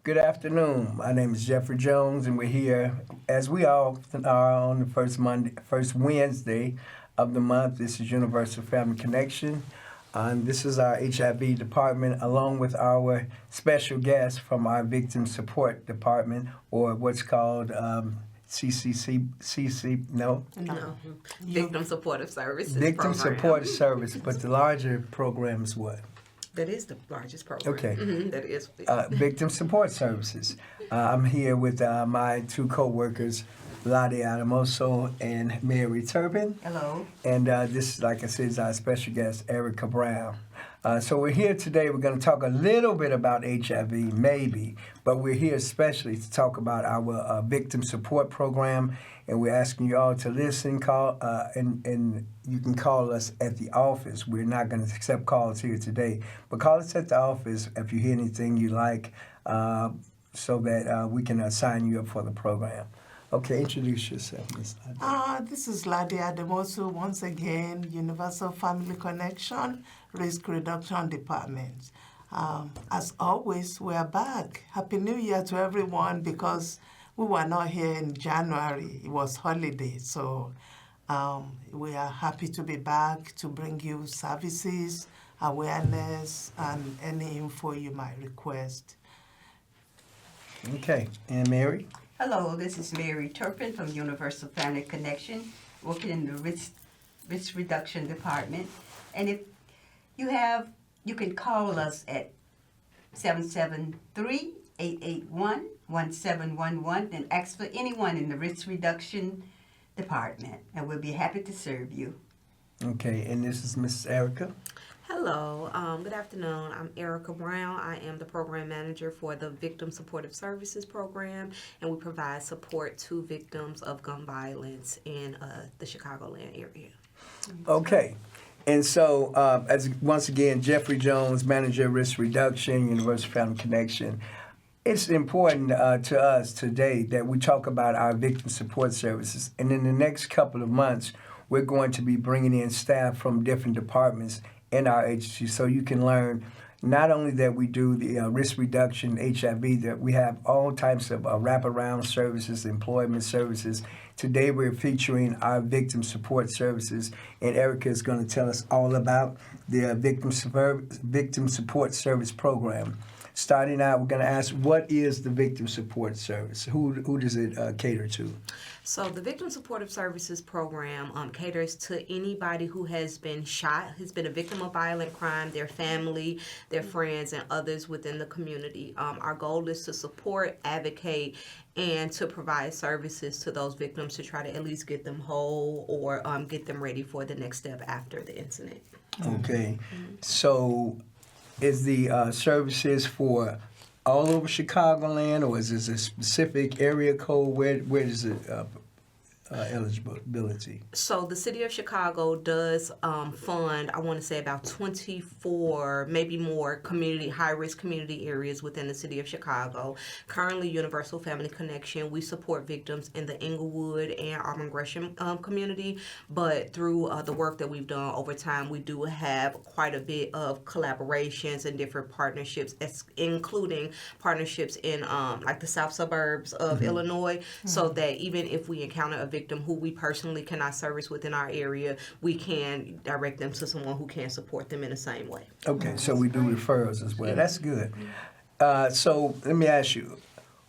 Good afternoon. My name is Jeffery Jones, and we're here, as we all are, on the first Wednesday of the month. This is Universal Family Connection. And this is our HIV department, along with our special guest from our Victim Support Department, or what's called no? No. Victim Supportive Services Victim program. Support Service, but the larger program is what? That is the largest program. Okay. That is. Victim Support Services. I'm here with my two co-workers, Lade Ademosu and Mary Turpin. Hello. And this, like I said, is our special guest, Erica Browne. So we're here today. We're going to talk a little bit about HIV, maybe, but we're here especially to talk about our victim support program. And we're asking you all to listen, call, and you can call us at the office. We're not going to accept calls here today, but call us at the office if you hear anything you like, so that we can sign you up for the program. Okay, introduce yourself, Ms. Lade. This is Lade Ademosu, once again, Universal Family Connection, Risk Reduction Department. As always, we are back. Happy New Year to everyone, because we were not here in January. It was holiday, so we are happy to be back to bring you services, awareness, and any info you might request. Okay, and Mary? Hello, this is Mary Turpin from Universal Family Connection, working in the risk reduction department. And if you can call us at 773-881-1711 and ask for anyone in the risk reduction department, and we'll be happy to serve you. Okay, and this is Mrs. Erica. Hello. Good afternoon. I'm Erica Browne. I am the program manager for the Victim Supportive Services program, and we provide support to victims of gun violence in the Chicagoland area. Okay. And so, once again, Jeffery Jones, Manager of Risk Reduction, Universal Family Connection. It's important to us today that we talk about our victim support services. And in the next couple of months, we're going to be bringing in staff from different departments in our agency, so you can learn not only that we do the risk reduction HIV, that we have all types of wraparound services, employment services. Today we're featuring our victim support services, and Erica is going to tell us all about the victim support service program. Starting out, we're going to ask, what is the victim support service? Who does it cater to? So the Victim Supportive Services program caters to anybody who has been shot, has been a victim of violent crime, their family, their friends, and others within the community. Our goal is to support, advocate, and to provide services to those victims to try to at least get them whole or get them ready for the next step after the incident. Okay. So is the services for all over Chicagoland, or is this a specific area code? Where does it eligibility? So the city of Chicago does fund, I want to say about 24, maybe more high-risk community areas within the city of Chicago. Currently, Universal Family Connection, we support victims in the Englewood and Gresham community, but through the work that we've done over time, we do have quite a bit of collaborations and different partnerships, including partnerships in like the south suburbs of Illinois, so that even if we encounter a victim who we personally cannot service within our area, we can direct them to someone who can support them in the same way. Okay, so we do referrals as well. That's good. So let me ask you,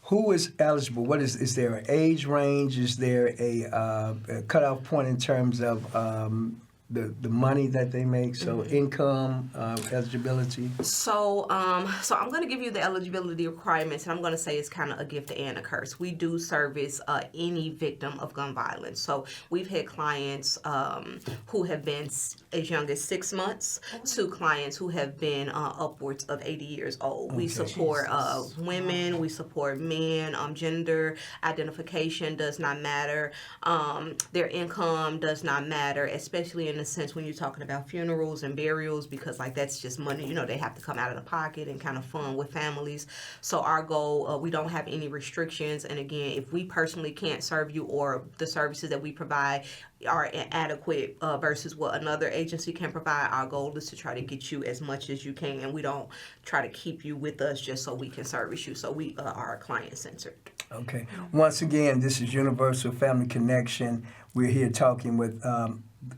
who is eligible? Is there an age range? Is there a cutoff point in terms of the money that they make? So income, eligibility? So I'm going to give you the eligibility requirements, and I'm going to say it's kind of a gift and a curse. We do service any victim of gun violence. So we've had clients who have been as young as 6 months to clients who have been upwards of 80 years old. Okay. We support women, we support men, gender identification does not matter, their income does not matter, especially in the a sense when you're talking about funerals and burials, because like that's just money, you know, they have to come out of the pocket and kind of fund with families. So our goal, we don't have any restrictions. And again, if we personally can't serve you or the services that we provide are inadequate versus what another agency can provide, our goal is to try to get you as much as you can, and we don't try to keep you with us just so we can service you. So we are client-centered. Okay. Once again, this is Universal Family Connection. We're here talking with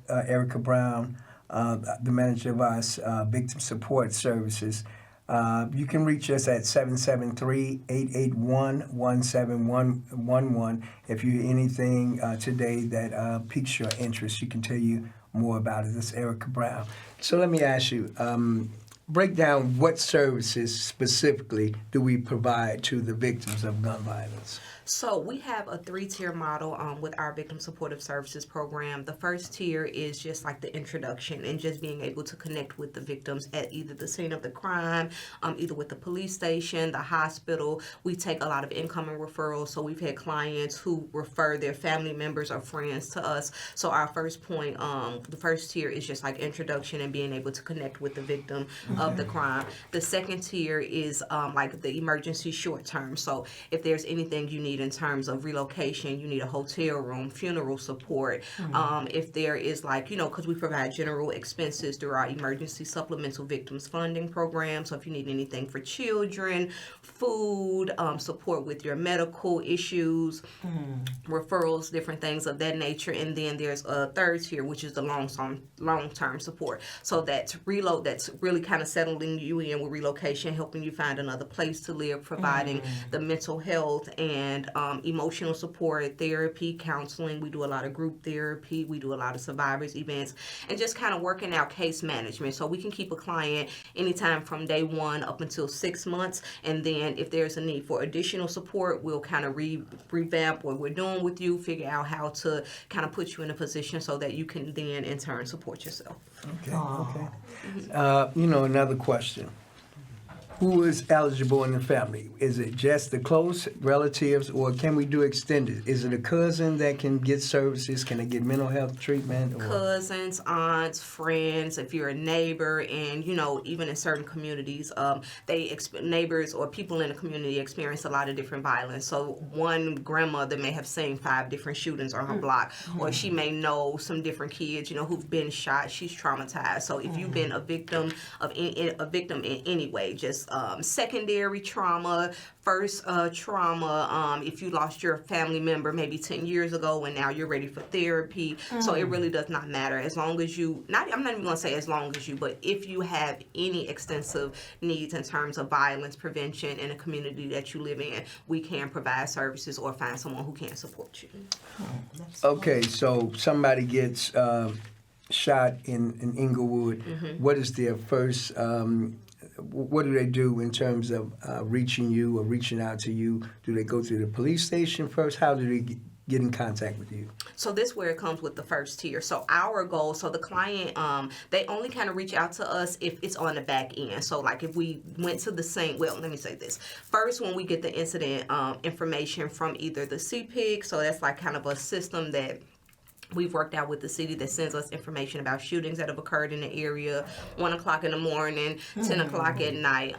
Erica Browne, the manager of our Victim Support Services. You can reach us at 773-881-17111. If you hear anything today that piques your interest, you can tell you more about it. This is Erica Browne. So let me ask you, break down what services specifically do we provide to the victims of gun violence? So we have a 3-tier model with our Victim Supportive Services program. The first tier is just like the introduction and just being able to connect with the victims at either the scene of the crime, either with the police station, the hospital. We take a lot of incoming referrals. So we've had clients who refer their family members or friends to us. So our first point, the first tier is just like introduction and being able to connect with the victim of the crime. The second tier is like the emergency short term. So if there's anything you need in terms of relocation, you need a hotel room, funeral support. If there is like, you know, because we provide general expenses through our emergency supplemental victims funding program. So if you need anything for children, food, support with your medical issues, referrals, different things of that nature. And then there's a third tier, which is the long-term support. So that's that's really kind of settling you in with relocation, helping you find another place to live, providing the mental health and emotional support, therapy, counseling. We do a lot of group therapy. We do a lot of survivors events, and just kind of working out case management. So we can keep a client anytime from day 1 up until 6 months. And then if there's a need for additional support, we'll kind of revamp what we're doing with you, figure out how to kind of put you in a position so that you can then in turn support yourself. Okay. You know, another question. Who is eligible in the family? Is it just the close relatives, or can we do extended? Is it a cousin that can get services? Can they get mental health treatment? Or? Cousins, aunts, friends, if you're a neighbor, and, you know, even in certain communities, neighbors or people in the community experience a lot of different violence. So one grandmother may have seen 5 different shootings on her block, or she may know some different kids, you know, who've been shot. She's traumatized. So if you've been a victim in any way, just secondary trauma, first trauma, if you lost your family member maybe 10 years ago and now you're ready for therapy. So it really does not matter as long as you, I'm not even going to say as long as you, but if you have any extensive needs in terms of violence prevention in a community that you live in, we can provide services or find someone who can support you. Okay, so somebody gets shot in Englewood. What is their first what do they do in terms of reaching you or reaching out to you? Do they go to the police station first? How do they get in contact with you? So this is where it comes with the first tier. So our goal, so the client, they only kind of reach out to us if it's on the back end. So like if we went to the same, well, let me say this. First, when we get the incident information from either the CPIC, so that's like kind of a system that we've worked out with the city that sends us information about shootings that have occurred in the area, 1 o'clock in the morning, 10 o'clock at night,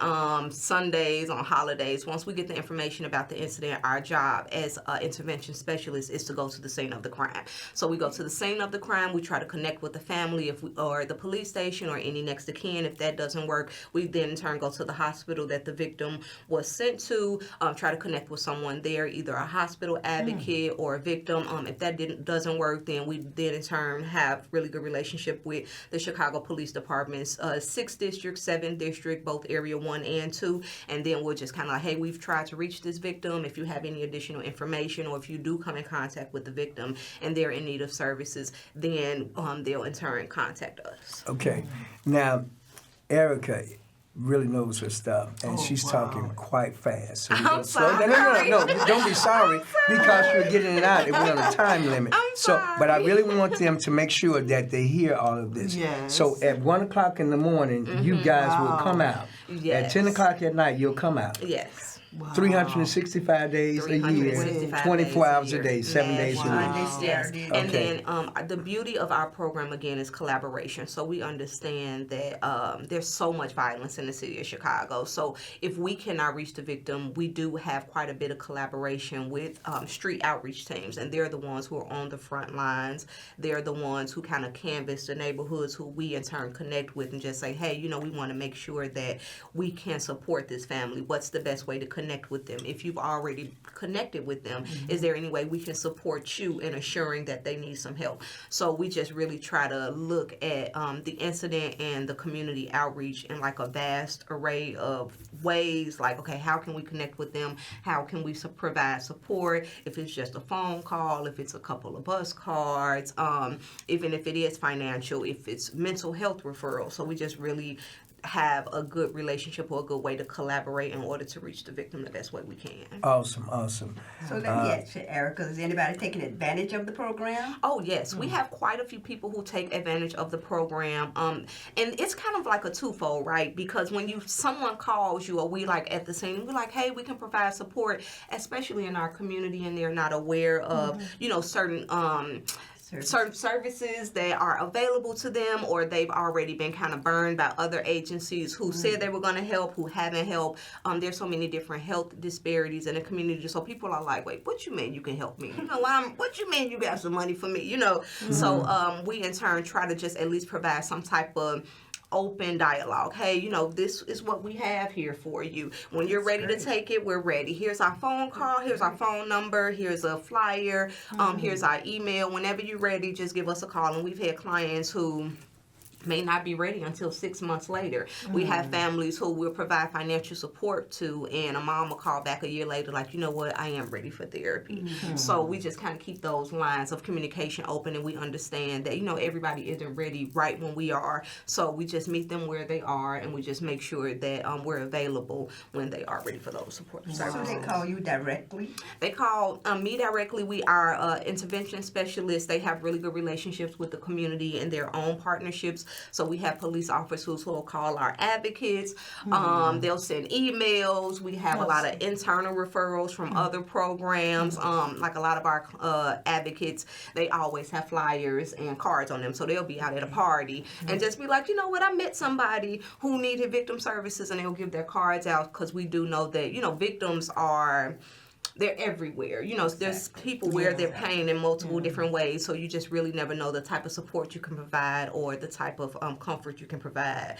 Sundays, on holidays. Once we get the information about the incident, our job as intervention specialists is to go to the scene of the crime. So we go to the scene of the crime, we try to connect with the family or the police station or any next of kin. If that doesn't work, we then in turn go to the hospital that the victim was sent to, try to connect with someone there, either a hospital advocate or a victim. If that doesn't work, then we then in turn have really good relationship with the Chicago Police Department's 6th District, 7th District, both Area 1 and 2, and then we'll just kind of like, hey, we've tried to reach this victim. If you have any additional information or if you do come in contact with the victim and they're in need of services, then they'll in turn contact us. Okay. Now, Erica really knows her stuff, and she's talking quite fast. So I'm sorry. No, don't be sorry, because you're getting it out. We're on a time limit. But I really want them to make sure that they hear all of this. Yes. So at 1 o'clock in the morning, you guys will come out. Yes. At 10 o'clock at night, you'll come out. Yes. Wow. 365 days a year, 365 24 hours a year. day, 7 days a week. Monday, Yes. Saturday. And Okay. then the beauty of our program again is collaboration. So we understand that there's so much violence in the city of Chicago. So if we cannot reach the victim, we do have quite a bit of collaboration with street outreach teams, and they're the ones who are on the front lines. They're the ones who kind of canvass the neighborhoods, who we in turn connect with and just say, hey, you know, we want to make sure that we can support this family. What's the best way to connect with them? If you've already connected with them, is there any way we can support you in assuring that they need some help? So we just really try to look at the incident and the community outreach in like a vast array of ways. Like, okay, how can we connect with them? How can we provide support? If it's just a phone call, if it's a couple of bus cards, even if it is financial, if it's mental health referral. So we just really have a good relationship or a good way to collaborate in order to reach the victim the best way we can. Awesome. So let me ask you, Erica, is anybody taking advantage of the program? Oh yes, we have quite a few people who take advantage of the program, and it's kind of like a twofold, right? Because when someone calls you, or we like at the scene, we're like, hey, we can provide support, especially in our community, and they're not aware of certain services that are available to them, or they've already been kind of burned by other agencies who said they were going to help, who haven't helped. There's so many different health disparities in the community, so people are like, wait, what you mean you can help me? What you mean you got some money for me? So we in turn try to just at least provide some type of open dialogue. Hey, this is what we have here for you. When you're ready to take it, we're ready. Here's our phone call. Here's our phone number. Here's a flyer. Here's our email. Whenever you're ready, just give us a call. And we've had clients who may not be ready until 6 months later. We have families who we'll provide financial support to, and a mom will call back a year later like, you know what, I am ready for therapy. So we just kind of keep those lines of communication open, and we understand that, everybody isn't ready right when we are. So we just meet them where they are, and we just make sure that we're available when they are ready for those support services. So they call you directly? They call me directly. We are intervention specialists. They have really good relationships with the community and their own partnerships. So we have police officers who will call our advocates. They'll send emails. We have a lot of internal referrals from other programs. Like a lot of our advocates, they always have flyers and cards on them. So they'll be out at a party and just be like, you know what, I met somebody who needed victim services, and they'll give their cards out, because we do know that, victims they're everywhere. There's people where they're pain in multiple different ways, so you just really never know the type of support you can provide or the type of comfort you can provide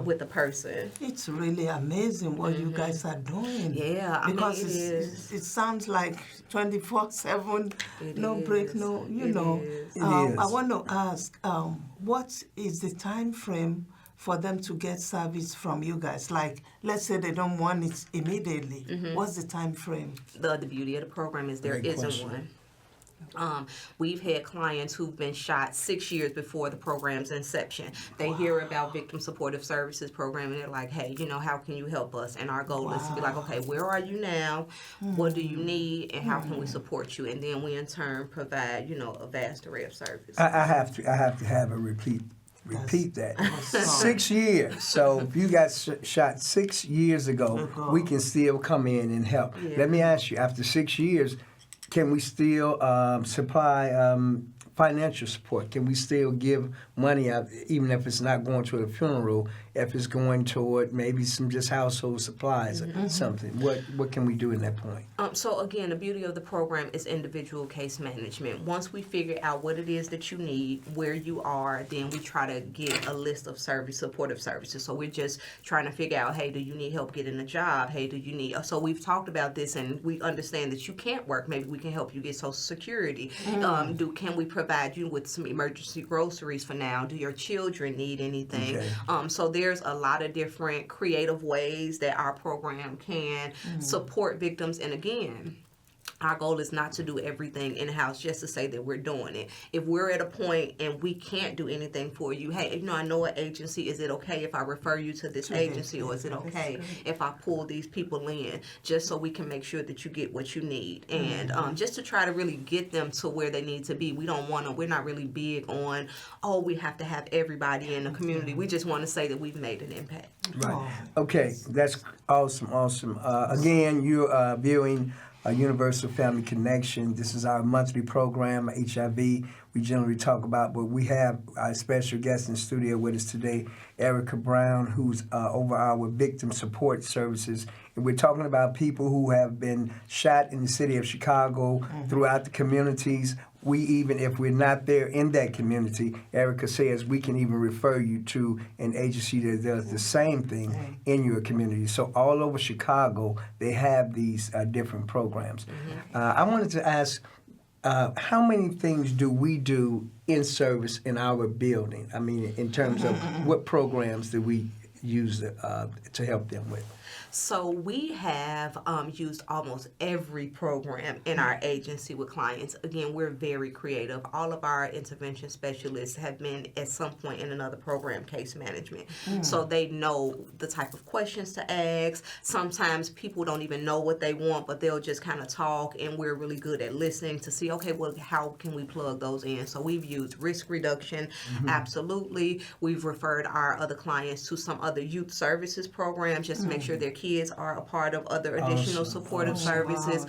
with a person. It's really amazing what you guys are doing. Yeah, because it is. It sounds like 24/7, no break, no, It is. I want to ask, what is the time frame for them to get service from you guys? Like, let's say they don't want it immediately. What's the time frame? The beauty of the program is there Great isn't question. one. We've had clients who've been shot 6 years before the program's inception. They hear about Victim Supportive Services program, and they're like, hey, how can you help us? And our goal is to be like, okay, where are you now? What do you need? And how can we support you? And then we in turn provide, a vast array of services. I have to have a repeat that. 6 years. So if you got shot 6 years ago, we can still come in and help. Yeah. Let me ask you, after 6 years, can we still supply financial support? Can we still give money out, even if it's not going to a funeral, if it's going toward maybe some just household supplies or something? What can we do in that point? So again, the beauty of the program is individual case management. Once we figure out what it is that you need, where you are, then we try to get a list of supportive services. So we're just trying to figure out, hey, do you need help getting a job? Hey, do you need... So we've talked about this, and we understand that you can't work. Maybe we can help you get Social Security. Can we provide you with some emergency groceries for now? Do your children need anything? Okay. So there's a lot of different creative ways that our program can support victims. And again, Our goal is not to do everything in-house just to say that we're doing it. If we're at a point and we can't do anything for you, hey, I know an agency, is it okay if I refer you to this agency, or is it okay if I pull these people in, just so we can make sure that you get what you need? And just to try to really get them to where they need to be. We're not really big on, we have to have everybody in the community. We just want to say that we've made an impact. Right. Okay, that's awesome. Again, you're viewing Universal Family Connection. This is our monthly program, HIV. We generally talk about, but we have our special guest in the studio with us today, Erica Browne, who's over our victim support services. And we're talking about people who have been shot in the city of Chicago, throughout the communities. We even, if we're not there in that community, Erica says we can even refer you to an agency that does the same thing in your community. So all over Chicago, they have these different programs. I wanted to ask, how many things do we do in service in our building? I mean, in terms of what programs do we use to help them with? So we have used almost every program in our agency with clients. Again, we're very creative. All of our intervention specialists have been at some point in another program, case management. So they know the type of questions to ask. Sometimes people don't even know what they want, but they'll just kind of talk, and we're really good at listening to see, okay, well, how can we plug those in? So we've used risk reduction, absolutely. We've referred our other clients to some other youth services programs just to make sure their kids are a part of other additional supportive services.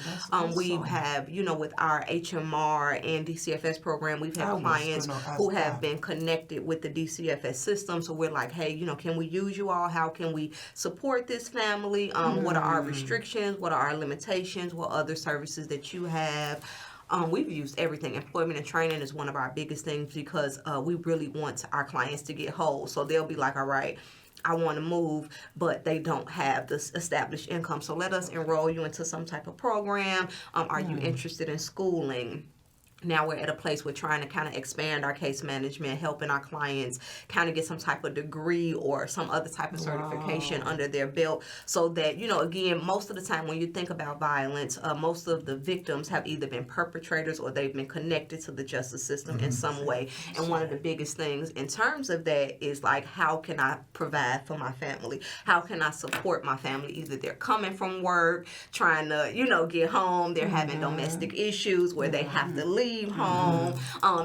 We have, with our HMR and DCFS program, we've had clients who have been connected with the DCFS system. So we're like, hey, can we use you all? How can we support this family? What are our restrictions? What are our limitations? What other services that you have? We've used everything. Employment and training is one of our biggest things because we really want our clients to get whole. So they'll be like, all right, I want to move, but they don't have this established income. So let us enroll you into some type of program. Are you interested in schooling? Now we're at a place we're trying to kind of expand our case management, helping our clients kind of get some type of degree or some other type of certification under their belt so that, again, most of the time when you think about violence, most of the victims have either been perpetrators or they've been connected to the justice system in some way. And one of the biggest things in terms of that is like, how can I provide for my family? How can I support my family? Either they're coming from work, trying to, get home, they're having domestic issues where they have to leave home,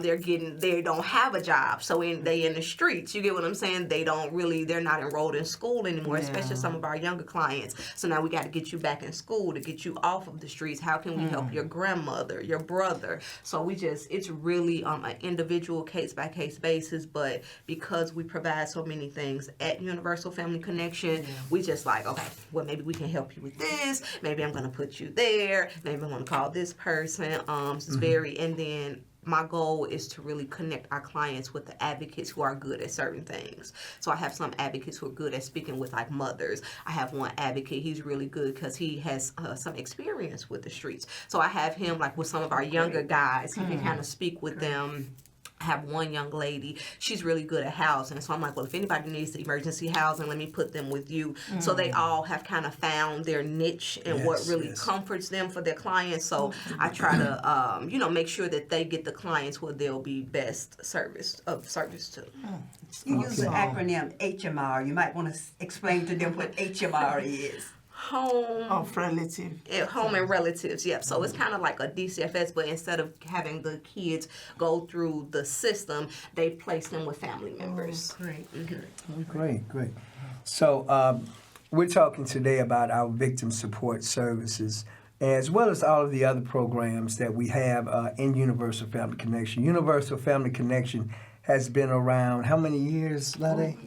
they don't have a job, so they in the streets. You get what I'm saying? They're not enrolled in school anymore, especially some of our younger clients. So now we got to get you back in school to get you off of the streets. How can we help your grandmother, your brother? So it's really an individual case by case basis, but because we provide so many things at Universal Family Connection, we just like, okay, well, maybe we can help you with this. Maybe I'm going to put you there. Maybe I'm going to call this person. It's and then my goal is to really connect our clients with the advocates who are good at certain things. So I have some advocates who are good at speaking with like mothers. I have one advocate, he's really good because he has some experience with the streets. So I have him like with some of our younger guys. He can kind of speak with them. I have one young lady, she's really good at housing. So I'm like, well, if anybody needs the emergency housing, let me put them with you. So they all have kind of found their niche and what really comforts them for their clients. So I try to, make sure that they get the clients where they'll be best service to. You use the acronym HMR. You might want to explain to them what HMR is. Home of relative. Home and relatives, yep. So it's kind of like a DCFS, but instead of having the kids go through the system, they place them with family members. Great. So we're talking today about our victim support services, as well as all of the other programs that we have in Universal Family Connection. Universal Family Connection has been around how many years, Lade?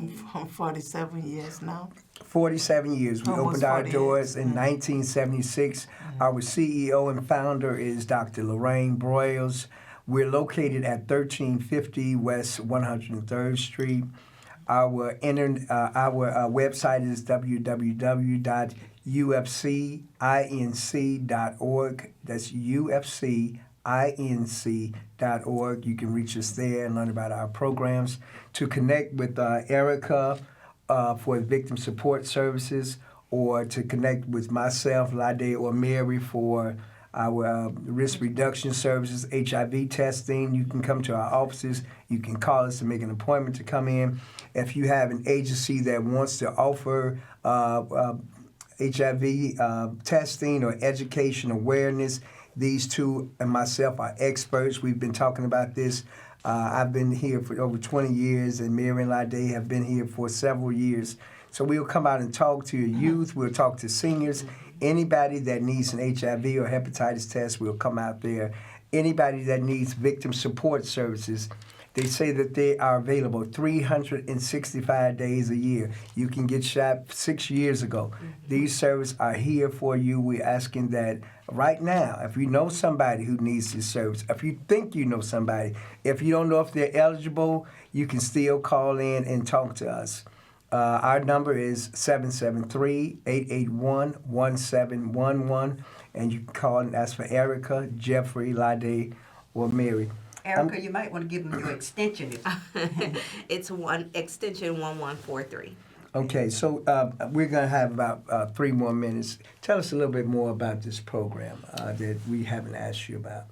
47 years now. 47 years. We Almost opened our 48. doors in 1976. Our CEO and founder is Dr. Lorraine Broyles. We're located at 1350 West 103rd Street. Our website is www.ufcinc.org. That's ufcinc.org. You can reach us there and learn about our programs. To connect with Erica for victim support services, or to connect with myself, Lade, or Mary for our risk reduction services, HIV testing. You can come to our offices. You can call us to make an appointment to come in. If you have an agency that wants to offer HIV testing or education awareness, these two and myself are experts. We've been talking about this. I've been here for over 20 years, and Mary and Lade have been here for several years. So we'll come out and talk to your youth. We'll talk to seniors. Anybody that needs an HIV or hepatitis test, we'll come out there. Anybody that needs victim support services, they say that they are available 365 days a year. You can get shot 6 years ago. These services are here for you. We're asking that right now, if you know somebody who needs this service, if you think you know somebody, if you don't know if they're eligible, you can still call in and talk to us. Our number is 773-881-1711, and you can call and ask for Erica, Jeffery, Lade, or Mary. Erica, you might want to give them your extension. It's extension 1143. Okay, so we're going to have about 3 more minutes. Tell us a little bit more about this program that we haven't asked you about.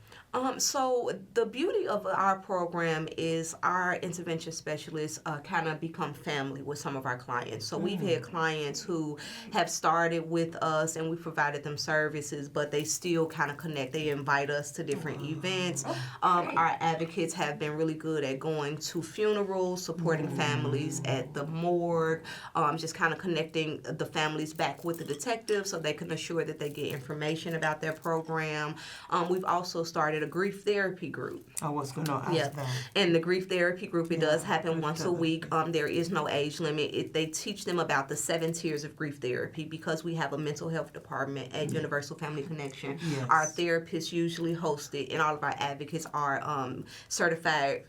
So the beauty of our program is our intervention specialists kind of become family with some of our clients. So we've had clients who have started with us and we provided them services, but they still kind of connect. They invite us to different events. Our advocates have been really good at going to funerals, supporting families at the morgue, just kind of connecting the families back with the detectives so they can assure that they get information about their program. We've also started a grief therapy group. I was going to ask that. And the grief therapy group, it does happen once a week. There is no age limit. They teach them about the 7 tiers of grief therapy because we have a mental health department at Universal Family Connection. Yes. Our therapists usually host it, and all of our advocates are certified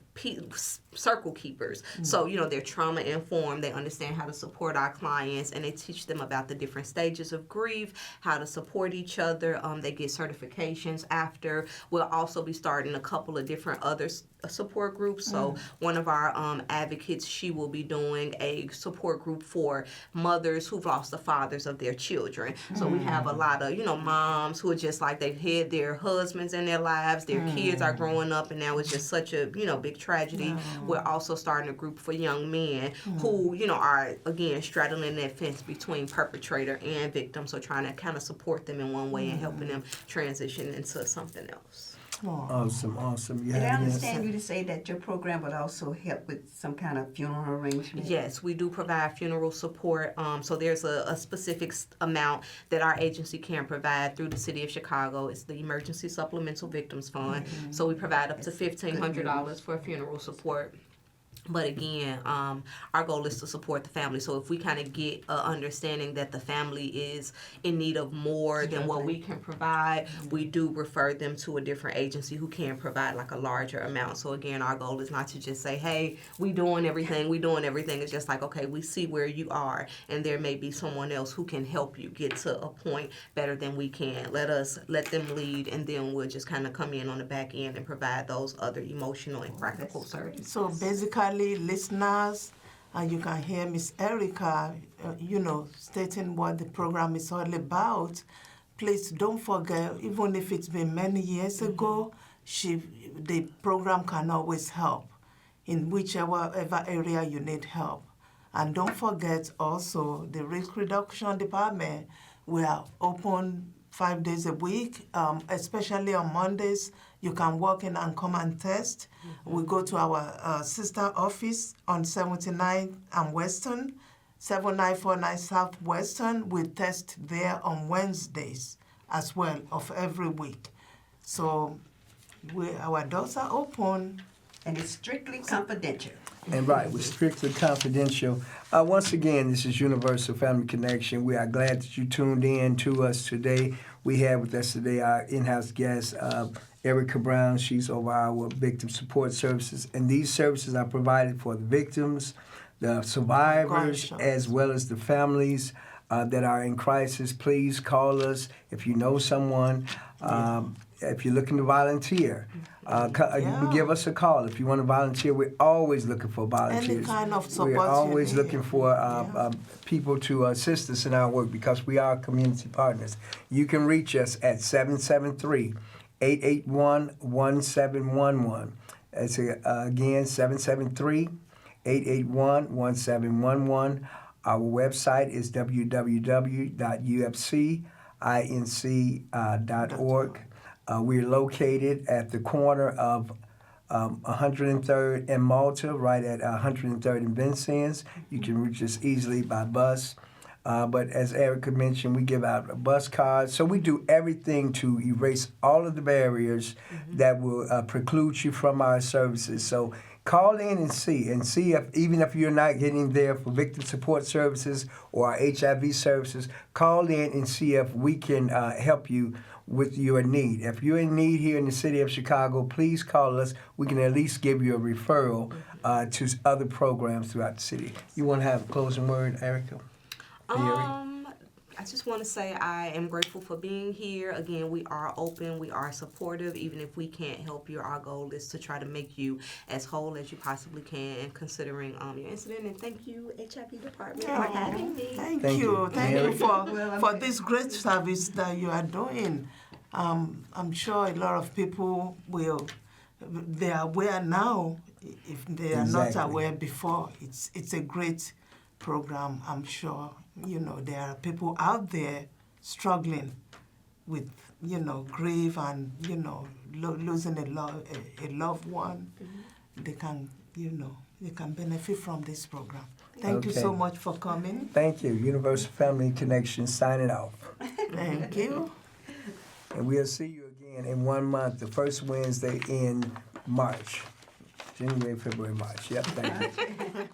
circle keepers. So, they're trauma informed. They understand how to support our clients, and they teach them about the different stages of grief, how to support each other. They get certifications after. We'll also be starting a couple of different other support groups. So one of our advocates, she will be doing a support group for mothers who've lost the fathers of their children. So we have a lot of, moms who are just like they've had their husbands in their lives, their kids are growing up, and now it's just such a, big tragedy. We're also starting a group for young men who, are, again, straddling that fence between perpetrator and victim. So trying to kind of support them in one way and helping them transition into something else. Awesome. And I understand you to say that your program would also help with some kind of funeral arrangement. Yes, we do provide funeral support. So there's a specific amount that our agency can provide through the City of Chicago. It's the Emergency Supplemental Victims Fund. So we provide up to $1,500 for funeral support. But again, our goal is to support the family. So if we kind of get an understanding that the family is in need of more than what we can provide, we do refer them to a different agency who can provide like a larger amount. So again, our goal is not to just say, hey, we doing everything. It's just like, okay, we see where you are, and there may be someone else who can help you get to a point better than we can. Let them lead, and then we'll just kind of come in on the back end and provide those other emotional and practical services. So basically, listeners, you can hear Miss Erica, stating what the program is all about. Please don't forget, even if it's been many years ago, the program can always help in whichever area you need help. And don't forget also the risk reduction department. We are open 5 days a week, especially on Mondays. You can walk in and come and test. We go to our sister office on 79 and Western, 7949 South Western. We test there on Wednesdays as well of every week. So our doors are open. And it's strictly confidential. And right, we're strictly confidential. Once again, this is Universal Family Connection. We are glad that you tuned in to us today. We have with us today our in-house guest, Erica Browne. She's over our victim support services. And these services are provided for the victims, the survivors, as well as the families that are in crisis. Please call us if you know someone. if you're looking to volunteer, you can give us a call. If you want to volunteer, we're always looking for volunteers. Any kind of support We're always you need. looking for people to assist us in our work because we are community partners. You can reach us at 773-881-1711. That's again 773-881-1711. Our website is www.ufcinc.org. We're located at the corner of 103rd and Malta, right at 103rd and Vincennes. You can reach us easily by bus. But as Erica mentioned, we give out bus cards. So we do everything to erase all of the barriers that will preclude you from our services. So call in and see if, even if you're not getting there for victim support services or our HIV services, call in and see if we can help you with your need. If you're in need here in the city of Chicago, please call us. We can at least give you a referral to other programs throughout the city. You want to have a closing word, Erica? I just want to say I am grateful for being here. Again, we are open, we are supportive. Even if we can't help you, our goal is to try to make you as whole as you possibly can, considering your incident. And thank you, HIV department, for having me. Thank Thank you. you. Thank you Mary? for this great service that you are doing. I'm sure a lot of people they are aware now if they are not Exactly. aware before. It's a great program. I'm sure, there are people out there struggling with, grief and, losing a loved one. They can, they can benefit from this program. Thank you so Okay. much for coming. Thank you. Universal Family Connection signing off. Thank you. And we'll see you again in 1 month, the first Wednesday in March. January, February, March. Yep, thank you.